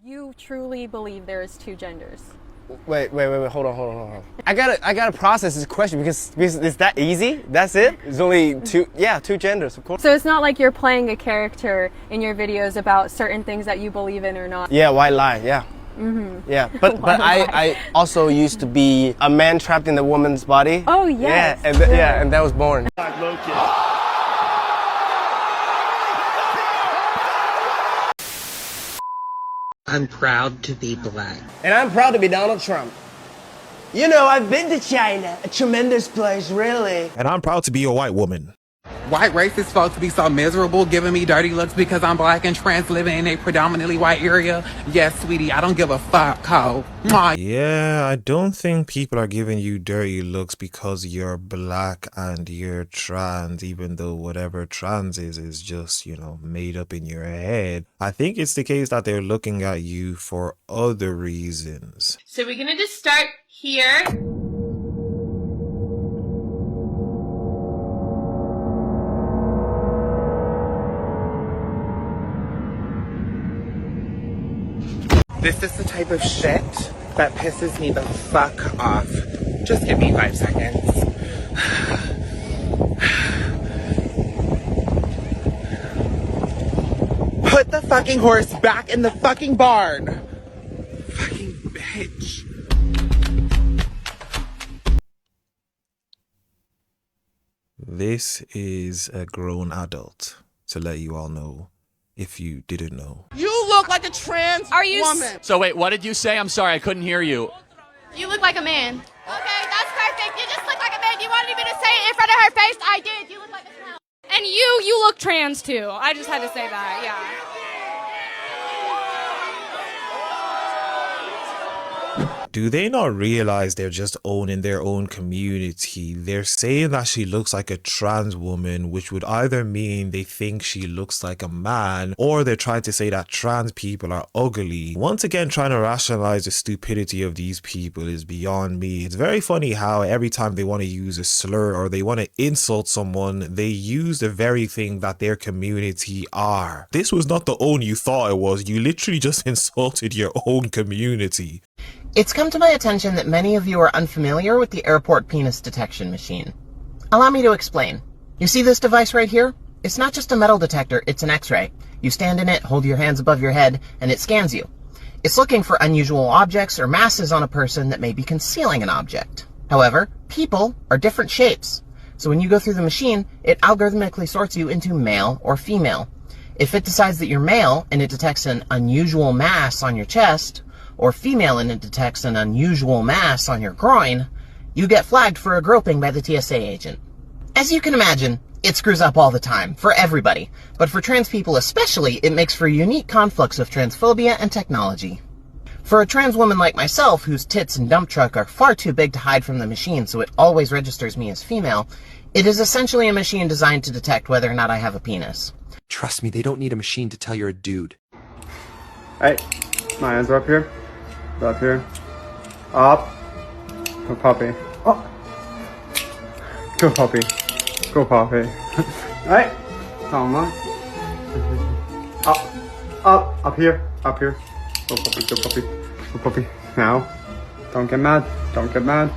You truly believe there is two genders? Wait, hold on. I gotta process this question because it's that easy? That's it? There's only two genders, of course. So it's not like you're playing a character in your videos about certain things that you believe in or not? Yeah, white lie, yeah. Mm-hmm. Yeah, but I also used to be a man trapped in a woman's body. Oh, yes. Yeah, and that was born. I'm proud to be black. And I'm proud to be Donald Trump. You know, I've been to China, a tremendous place, really. And I'm proud to be a white woman. White racist folks be so miserable giving me dirty looks because I'm black and trans living in a predominantly white area. Yes, sweetie, I don't give a fuck, ho. Yeah, I don't think people are giving you dirty looks because you're black and you're trans, even though whatever trans is just, you know, made up in your head. I think it's the case that they're looking at you for other reasons. So we're gonna just start here. This is the type of shit that pisses me the fuck off. Just give me 5 seconds. Put the fucking horse back in the fucking barn. Fucking bitch. This is a grown adult, to let you all know, if you didn't know. You look like a trans woman. So wait, what did you say? I'm sorry, I couldn't hear you. You look like a man. Okay, that's perfect. You just look like a man. You wanted me to say it in front of her face? I did. You look like a clown. And you look trans too. I just had to say that, yeah. Do they not realize they're just owning their own community? They're saying that she looks like a trans woman, which would either mean they think she looks like a man, or they're trying to say that trans people are ugly. Once again, trying to rationalize the stupidity of these people is beyond me. It's very funny how every time they want to use a slur or they want to insult someone, they use the very thing that their community are. This was not the own you thought it was. You literally just insulted your own community. It's come to my attention that many of you are unfamiliar with the airport penis detection machine. Allow me to explain. You see this device right here? It's not just a metal detector, it's an X-ray. You stand in it, hold your hands above your head, and it scans you. It's looking for unusual objects or masses on a person that may be concealing an object. However, people are different shapes. So when you go through the machine, it algorithmically sorts you into male or female. If it decides that you're male and it detects an unusual mass on your chest, or female and it detects an unusual mass on your groin, you get flagged for a groping by the TSA agent. As you can imagine, it screws up all the time, for everybody, but for trans people especially, it makes for a unique conflux of transphobia and technology. For a trans woman like myself, whose tits and dump truck are far too big to hide from the machine so it always registers me as female, it is essentially a machine designed to detect whether or not I have a penis. Trust me, they don't need a machine to tell you're a dude. Hey, my hands are up here. Up here. Up. Go puppy. Oh. Go puppy. Go puppy. Right. Come on. Up. Up. Up here. Up here. Go puppy. Go puppy. Go puppy. Now. Don't get mad. Don't get mad.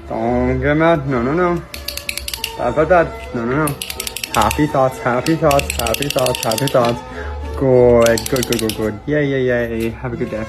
Don't get mad. No, no, no. Bad. No, no, no. Happy thoughts. Happy thoughts. Happy thoughts. Happy thoughts. Good. Yay. Have a good day.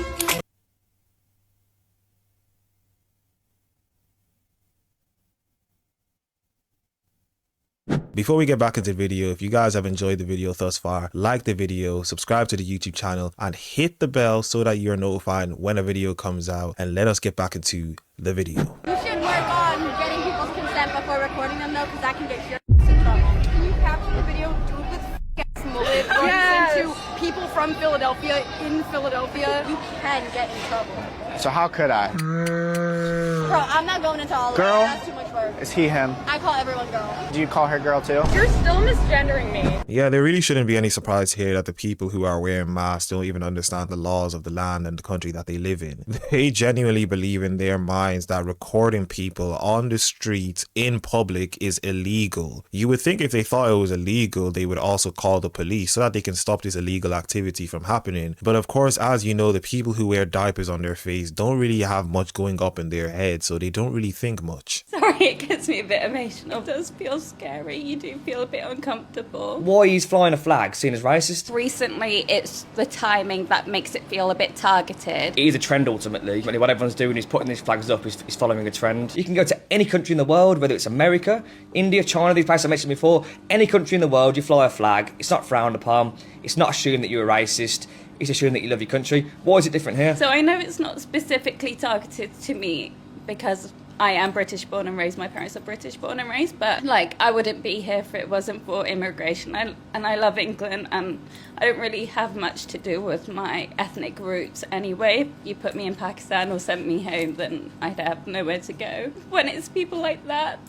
Before we get back into the video, if you guys have enjoyed the video thus far, like the video, subscribe to the YouTube channel, and hit the bell so that you're notified when a video comes out. And let us get back into the video. You should work on getting people's consent before recording them though, because that can get you in trouble. Can you capture the video, do it with f***ass mullet, runs into people from Philadelphia in Philadelphia? You can get in trouble. So how could I? Bro, I'm not going into all of that. That's too much work. or? It's he, him. I call everyone girl. Do you call her girl too? You're still misgendering me. Yeah, there really shouldn't be any surprise here that the people who are wearing masks don't even understand the laws of the land and the country that they live in. They genuinely believe in their minds that recording people on the streets in public is illegal. You would think if they thought it was illegal, they would also call the police so that they can stop this illegal activity from happening. But of course, as you know, the people who wear diapers on their face don't really have much going up in their head, so they don't really think much. Sorry, it gets me a bit emotional. It does feel scary. You do feel a bit uncomfortable. Why he's flying a flag seen as racist? Recently, it's the timing that makes it feel a bit targeted. It is a trend ultimately. What everyone's doing is putting these flags up, is following a trend. You can go to any country in the world, whether it's America, India, China, these places I mentioned before, any country in the world, you fly a flag. It's not frowned upon. It's not assumed that you're a racist. It's assumed that you love your country. Why is it different here? So I know it's not specifically targeted to me because I am British born and raised. My parents are British born and raised, but like I wouldn't be here if it wasn't for immigration. I love England, and I don't really have much to do with my ethnic roots anyway. If you put me in Pakistan or sent me home, then I'd have nowhere to go. When it's people like that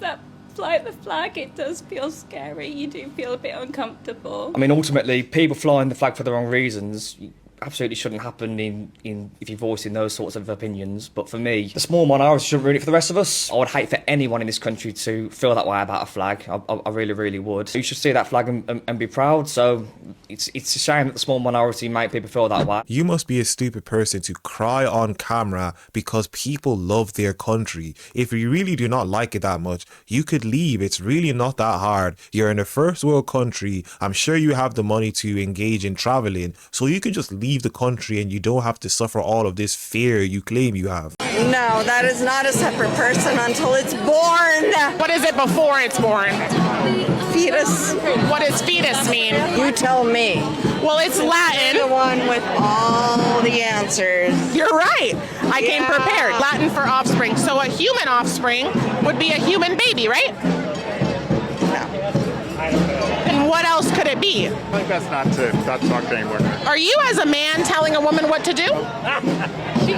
fly the flag, it does feel scary. You do feel a bit uncomfortable. I mean, ultimately, people flying the flag for the wrong reasons absolutely shouldn't happen in if you're voicing those sorts of opinions. But for me, the small minority shouldn't ruin it for the rest of us. I would hate for anyone in this country to feel that way about a flag. I really, really would. You should see that flag and be proud. So it's a shame that the small minority make people feel that way. You must be a stupid person to cry on camera because people love their country. If you really do not like it that much, you could leave. It's really not that hard. You're in a first world country. I'm sure you have the money to engage in traveling, so you can just leave the country and you don't have to suffer all of this fear you claim you have. No, that is not a separate person until it's born. What is it before it's born? Fetus. What does fetus mean? You tell me. Well, it's Latin. The one with all the answers. You're right. I came prepared. Latin for offspring. So a human offspring would be a human baby, right? And what else could it be? I think that's not talk anymore. Are you as a man telling a woman what to do?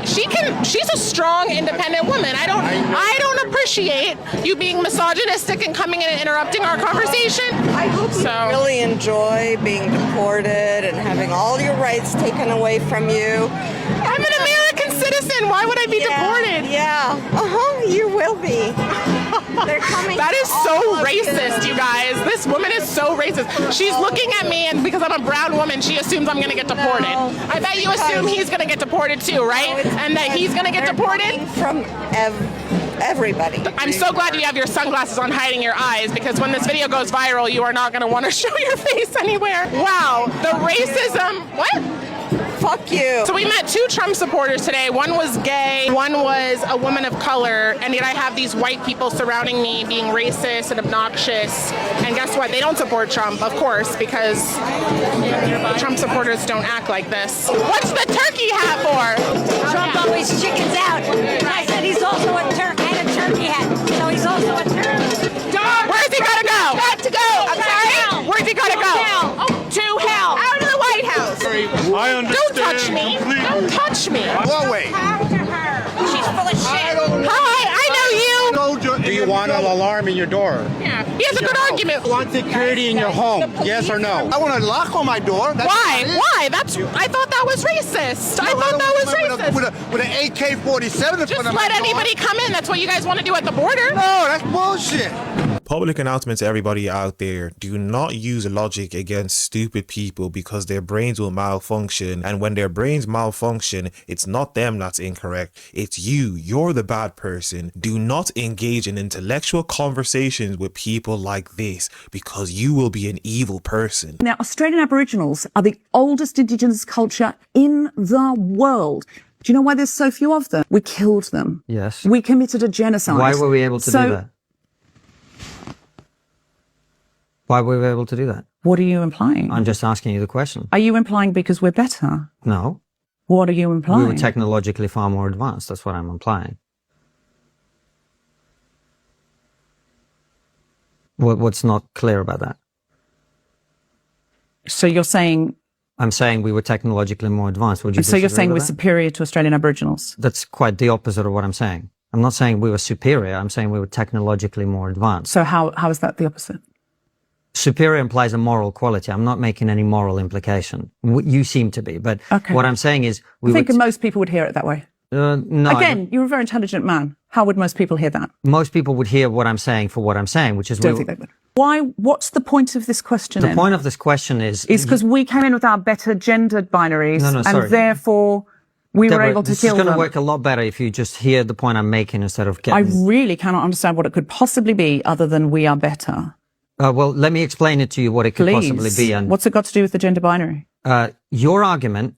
She's a strong, independent woman. I don't appreciate you being misogynistic and coming in and interrupting our conversation. I hope you really enjoy being deported and having all your rights taken away from you. I'm an American citizen. Why would I be deported? Yeah. You will be. They're coming. That is so racist, you guys. This woman is so racist. She's looking at me, and because I'm a brown woman, she assumes I'm going to get deported. I bet you assume he's going to get deported too, right? And that he's going to get deported? From everybody. I'm so glad you have your sunglasses on hiding your eyes, because when this video goes viral, you are not going to want to show your face anywhere. Wow, the racism. What? Fuck you. So we met two Trump supporters today. One was gay, one was a woman of color, and yet I have these white people surrounding me being racist and obnoxious. And guess what? They don't support Trump, of course, because Trump supporters don't act like this. What's the turkey hat for? Trump always chickens out. I said he's also a turkey and a turkey hat, so he's also a turkey. Where's he gotta go? Got to go. I'm sorry? Where's he gotta go? Hell. To hell. Out of the White House. I understand. Don't touch me. Completely. Don't touch me. Well, wait. She's full of shit. Hi, I know you. Do you want an alarm in your door? Yeah. He has a good argument. You want security in your home? Yes or no? I want a lock on my door. Why? Why? I thought that was racist. I thought that was racist. With an AK-47 in Just front of my let anybody come in. That's what you guys want to do at the border. No, that's bullshit. Public announcement to everybody out there: do not use logic against stupid people because their brains will malfunction, and when their brains malfunction, it's not them that's incorrect, it's you. You're the bad person. Do not engage in intellectual conversations with people like this because you will be an evil person. Now, Australian Aboriginals are the oldest Indigenous culture in the world. Do you know why there's so few of them? We killed them. Yes. We committed a genocide. Why were we able to do that? Why were we able to do that? What are you implying? I'm just asking you the question. Are you implying because we're better? No. What are you implying? We were technologically far more advanced. That's what I'm implying. What's not clear about that? So you're saying... I'm saying we were technologically more advanced. Would you So you're saying we're that? superior to Australian Aboriginals? That's quite the opposite of what I'm saying. I'm not saying we were superior. I'm saying we were technologically more advanced. So how is that the opposite? Superior implies a moral quality. I'm not making any moral implication. You seem to be, but what I'm saying is, I think most people would hear it that way. No. Again, you're a very intelligent man. How would most people hear that? Most people would hear what I'm saying for what I'm saying, which is... Don't think they would. Why? What's the point of this question? The point of this question is because we came in with our better gendered binaries, sorry. and therefore we were able to kill them. This is going to work a lot better if you just hear the point I'm making instead of getting... I really cannot understand what it could possibly be other than we are better. Well, let me explain it to you what it could possibly be. And what's it got to do with the gender binary? Your argument,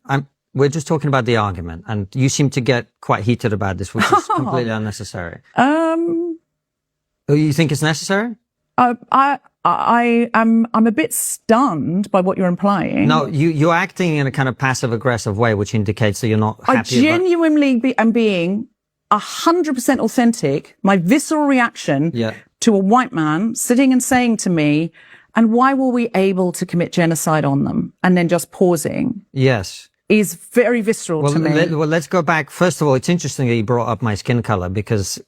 we're just talking about the argument, and you seem to get quite heated about this, which is completely unnecessary. You think it's necessary? I'm a bit stunned by what you're implying. No, you're acting in a kind of passive aggressive way, which indicates that you're not happy. I genuinely am being 100% authentic. My visceral reaction to a white man sitting and saying to me, and why were we able to commit genocide on them? And then just pausing. Yes. Is very visceral to me. Well, let's go back. First of all, it's interesting that you brought up my skin color because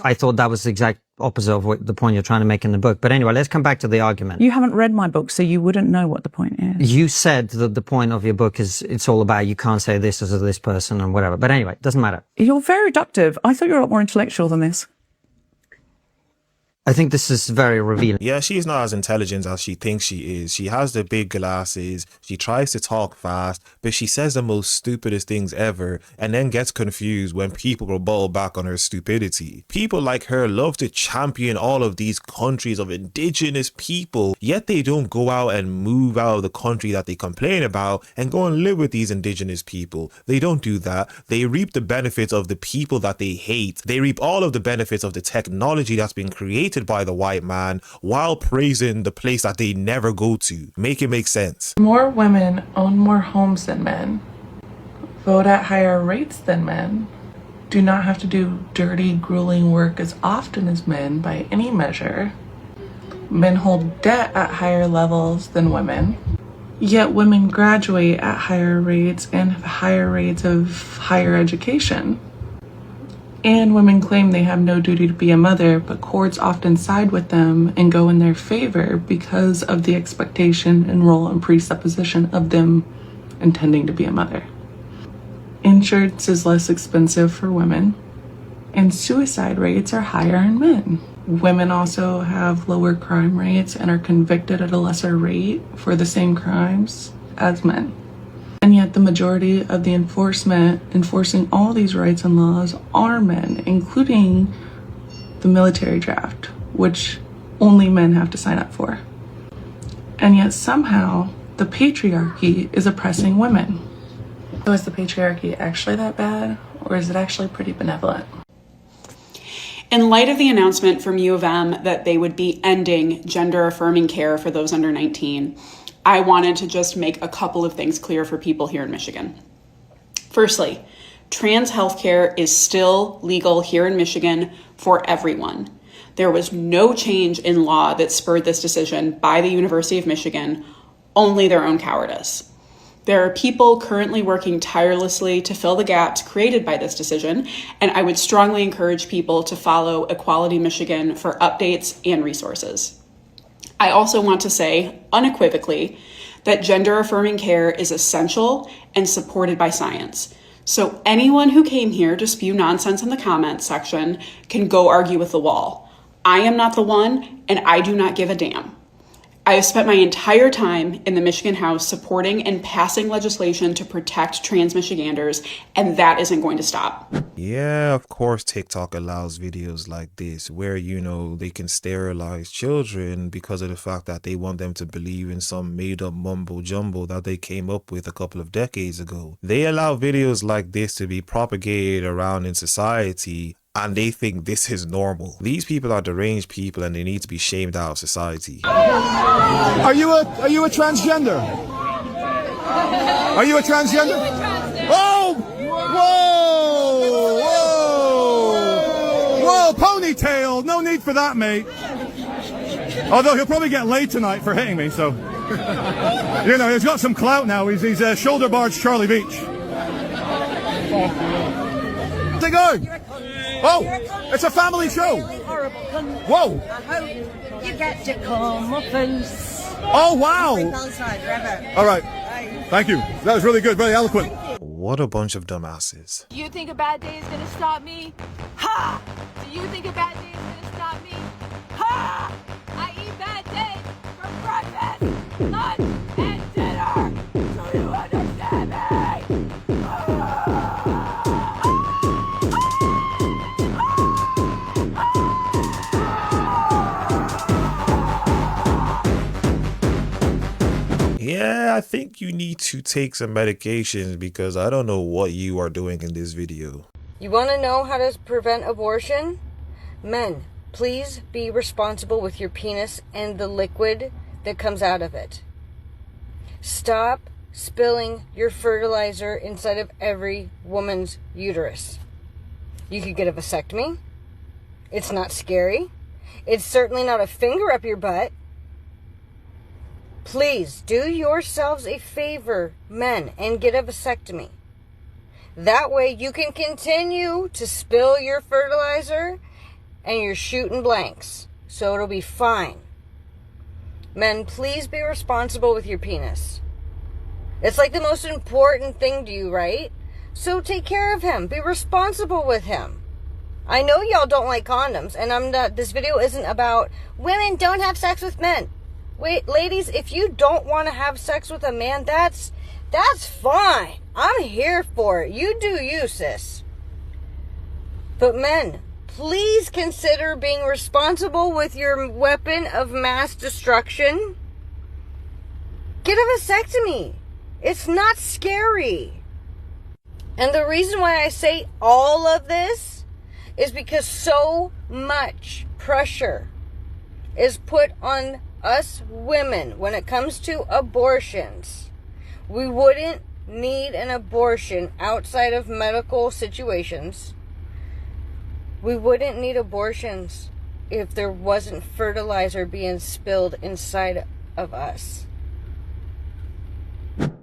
I thought that was the exact opposite of the point you're trying to make in the book. But anyway, let's come back to the argument. You haven't read my book, so you wouldn't know what the point is. You said that the point of your book is it's all about you can't say this as this person and whatever. But anyway, it doesn't matter. You're very reductive. I thought you were a lot more intellectual than this. I think this is very revealing. Yeah, she's not as intelligent as she thinks she is. She has the big glasses. She tries to talk fast, but she says the most stupidest things ever and then gets confused when people rebuttal back on her stupidity. People like her love to champion all of these countries of indigenous people, yet they don't go out and move out of the country that they complain about and go and live with these indigenous people. They don't do that. They reap the benefits of the people that they hate. They reap all of the benefits of the technology that's been created by the white man while praising the place that they never go to. Make it make sense. More women own more homes than men, vote at higher rates than men, do not have to do dirty, grueling work as often as men by any measure. Men hold debt at higher levels than women, yet women graduate at higher rates and have higher rates of higher education. And women claim they have no duty to be a mother, but courts often side with them and go in their favor because of the expectation and role and presupposition of them intending to be a mother. Insurance is less expensive for women, and suicide rates are higher in men. Women also have lower crime rates and are convicted at a lesser rate for the same crimes as men. And yet the majority of the enforcing all these rights and laws are men, including the military draft, which only men have to sign up for. And yet somehow the patriarchy is oppressing women. So is the patriarchy actually that bad, or is it actually pretty benevolent? In light of the announcement from U of M that they would be ending gender-affirming care for those under 19, I wanted to just make a couple of things clear for people here in Michigan. Firstly, trans healthcare is still legal here in Michigan for everyone. There was no change in law that spurred this decision by the University of Michigan, only their own cowardice. There are people currently working tirelessly to fill the gaps created by this decision, and I would strongly encourage people to follow Equality Michigan for updates and resources. I also want to say unequivocally that gender-affirming care is essential and supported by science. So anyone who came here to spew nonsense in the comments section can go argue with the wall. I am not the one, and I do not give a damn. I have spent my entire time in the Michigan House supporting and passing legislation to protect trans Michiganders, and that isn't going to stop. Yeah, of course TikTok allows videos like this where, they can sterilize children because of the fact that they want them to believe in some made-up mumbo-jumbo that they came up with a couple of decades ago. They allow videos like this to be propagated around in society, and they think this is normal. These people are deranged people and they need to be shamed out of society. Are you a transgender? Are you a transgender? Oh! Whoa! Whoa! Ponytail! No need for that, mate. Although he'll probably get laid tonight for hitting me, so... he's got some clout now. He's shoulder barge Charlie Beach. How's it going? Oh, it's a family show. Whoa. I hope you get to come up and... Oh, wow. All right. Thank you. That was really good. Very eloquent. What a bunch of dumbasses. Do you think a bad day is gonna stop me? Ha! Do you think a bad day is gonna stop me? Ha! I eat bad days for breakfast, lunch, and dinner. Do you understand me? Yeah, I think you need to take some medications because I don't know what you are doing in this video. You want to know how to prevent abortion? Men, please be responsible with your penis and the liquid that comes out of it. Stop spilling your fertilizer inside of every woman's uterus. You could get a vasectomy. It's not scary. It's certainly not a finger up your butt. Please do yourselves a favor, men, and get a vasectomy. That way you can continue to spill your fertilizer and you're shooting blanks. So it'll be fine. Men, please be responsible with your penis. It's like the most important thing to you, right? So take care of him. Be responsible with him. I know y'all don't like condoms, and this video isn't about women don't have sex with men. Wait, ladies, if you don't want to have sex with a man, that's fine. I'm here for it. You do you, sis. But men, please consider being responsible with your weapon of mass destruction. Get a vasectomy. It's not scary. And the reason why I say all of this is because so much pressure is put on us women when it comes to abortions. We wouldn't need an abortion outside of medical situations. We wouldn't need abortions if there wasn't fertilizer being spilled inside of us.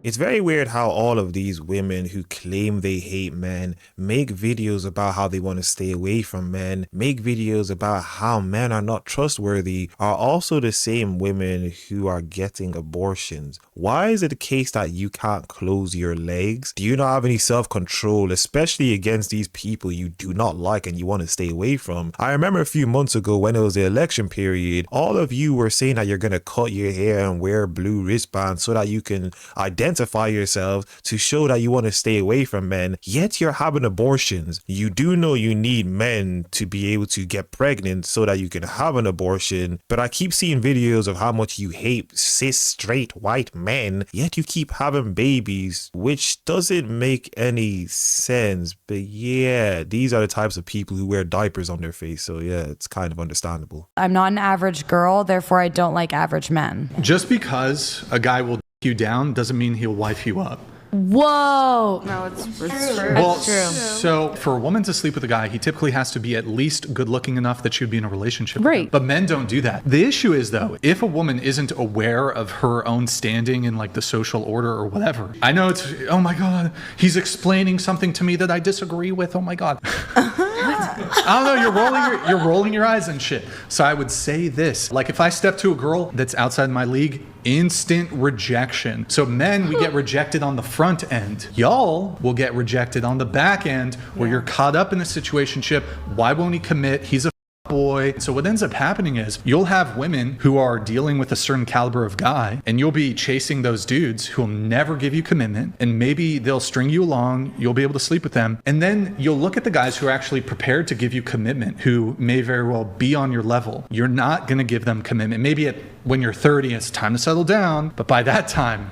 It's very weird how all of these women who claim they hate men make videos about how they want to stay away from men, make videos about how men are not trustworthy, are also the same women who are getting abortions. Why is it the case that you can't close your legs? Do you not have any self-control, especially against these people you do not like and you want to stay away from? I remember a few months ago when it was the election period, all of you were saying that you're going to cut your hair and wear blue wristbands so that you can identify yourselves to show that you want to stay away from men, yet you're having abortions. You do know you need men to be able to get pregnant so that you can have an abortion, but I keep seeing videos of how much you hate cis straight white men, yet you keep having babies, which doesn't make any sense. But yeah, these are the types of people who wear diapers on their face, so yeah, it's kind of understandable. I'm not an average girl, therefore I don't like average men. Just because a guy will you down doesn't mean he'll wife you up. Whoa! No, it's true. Well, It's true. so for a woman to sleep with a guy, he typically has to be at least good looking enough that she would be in a relationship with him. But men don't do that. The issue is though, if a woman isn't aware of her own standing in like the social order or whatever, I know it's, oh my God, he's explaining something to me that I disagree with. Oh my God. I don't know, you're rolling your eyes and shit. So I would say this, like if I step to a girl that's outside my league, instant rejection. So men, we get rejected on the front end. Y'all will get rejected on the back end where you're caught up in a situationship. Why won't he commit? He's a boy. So what ends up happening is you'll have women who are dealing with a certain caliber of guy, and you'll be chasing those dudes who will never give you commitment, and maybe they'll string you along, you'll be able to sleep with them, and then you'll look at the guys who are actually prepared to give you commitment, who may very well be on your level. You're not going to give them commitment. Maybe when you're 30, it's time to settle down, but by that time,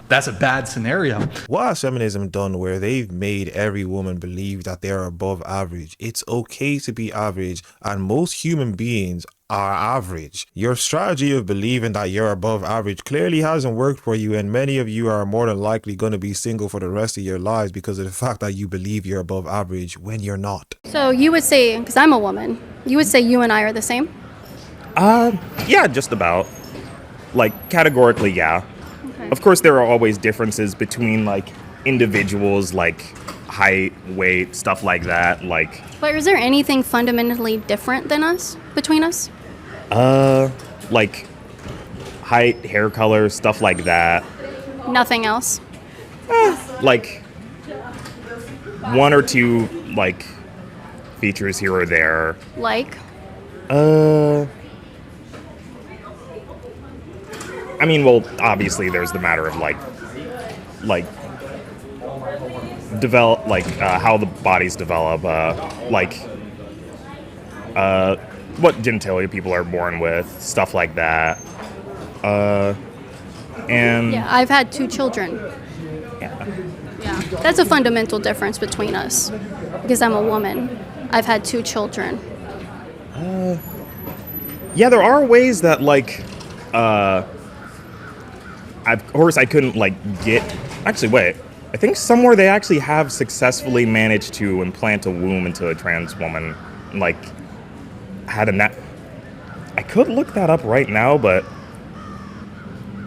that's a bad scenario. What has feminism done where they've made every woman believe that they're above average? It's okay to be average, and most human beings are average. Your strategy of believing that you're above average clearly hasn't worked for you, and many of you are more than likely going to be single for the rest of your lives because of the fact that you believe you're above average when you're not. So you would say, because I'm a woman, you would say you and I are the same? Yeah, just about. Like, categorically, yeah. Of course, there are always differences between, like, individuals, like, height, weight, stuff like that. Like, But is there anything fundamentally different than us, between us? like height, hair color, stuff like that. Nothing else? Like one or two like features here or there. Like? I mean, well, obviously there's the matter of like develop, like how the bodies develop, what genitalia people are born with, stuff like that. And Yeah, I've had 2 children. yeah. Yeah. That's a fundamental difference between us. Because I'm a woman. I've had 2 children. Yeah, there are ways that like of course I couldn't like get, actually wait, I think somewhere they actually have successfully managed to implant a womb into a trans woman, like had a I could look that up right now, but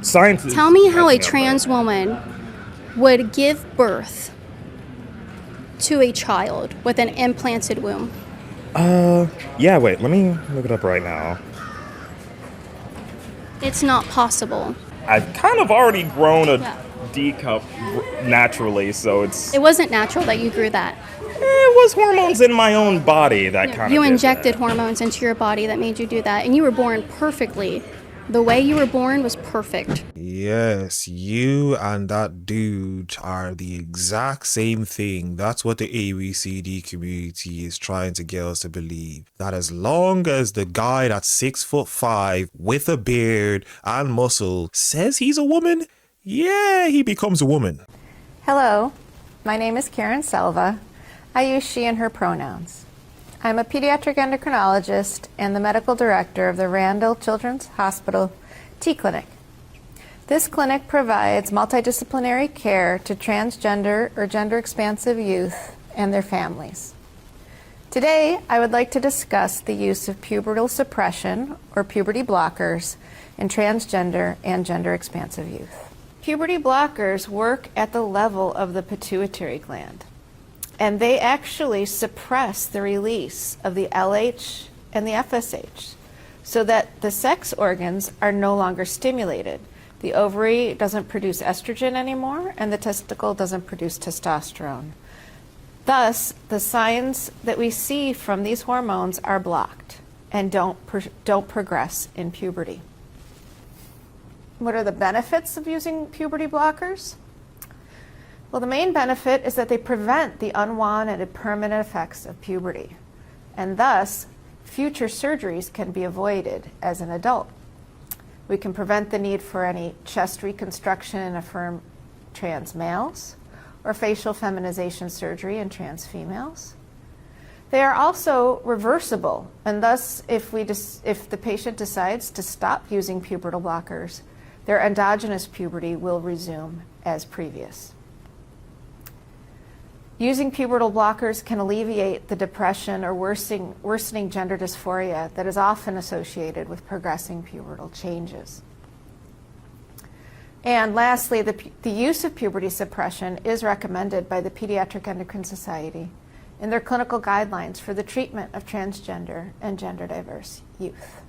science. Tell me how a trans woman would give birth to a child with an implanted womb. Yeah, wait, let me look it up right now. It's not possible. I've kind of already grown a D cup naturally, so it's... It wasn't natural that you grew that. It was hormones in my own body that kind of You did injected hormones into your body that made you do that, and you were born perfectly. The way you were born was perfect. Yes, you and that dude are the exact same thing. That's what the ABCD community is trying to get us to believe. That as long as the guy that's 6'5" with a beard and muscle says he's a woman, yeah, he becomes a woman. Hello, my name is Karen Selva. I use she and her pronouns. I'm a pediatric endocrinologist and the medical director of the Randall Children's Hospital T-Clinic. This clinic provides multidisciplinary care to transgender or gender-expansive youth and their families. Today, I would like to discuss the use of pubertal suppression or puberty blockers in transgender and gender-expansive youth. Puberty blockers work at the level of the pituitary gland, and they actually suppress the release of the LH and the FSH so that the sex organs are no longer stimulated. The ovary doesn't produce estrogen anymore, and the testicle doesn't produce testosterone. Thus, the signs that we see from these hormones are blocked and don't progress in puberty. What are the benefits of using puberty blockers? Well, the main benefit is that they prevent the unwanted and permanent effects of puberty, and thus future surgeries can be avoided as an adult. We can prevent the need for any chest reconstruction in affirmed trans males or facial feminization surgery in trans females. They are also reversible, and thus if the patient decides to stop using pubertal blockers, their endogenous puberty will resume as previous. Using pubertal blockers can alleviate the depression or worsening gender dysphoria that is often associated with progressing pubertal changes. And lastly, the use of puberty suppression is recommended by the Pediatric Endocrine Society in their clinical guidelines for the treatment of transgender and gender diverse youth.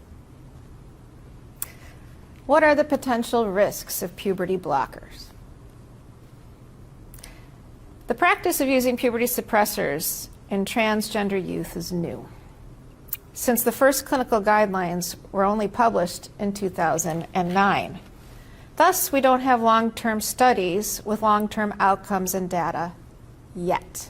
What are the potential risks of puberty blockers? The practice of using puberty suppressors in transgender youth is new, since the first clinical guidelines were only published in 2009. Thus, we don't have long-term studies with long-term outcomes and data yet.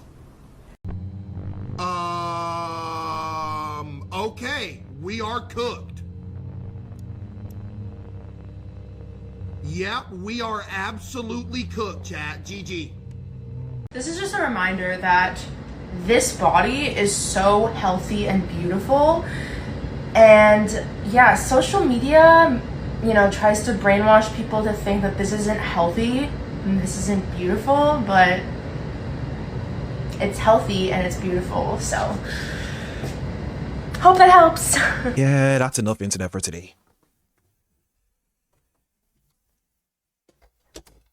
Okay, we are cooked. Yep, we are absolutely cooked, chat. GG. This is just a reminder that this body is so healthy and beautiful. And yeah, social media, tries to brainwash people to think that this isn't healthy and this isn't beautiful, but it's healthy and it's beautiful. So hope that helps. Yeah, that's enough internet for today.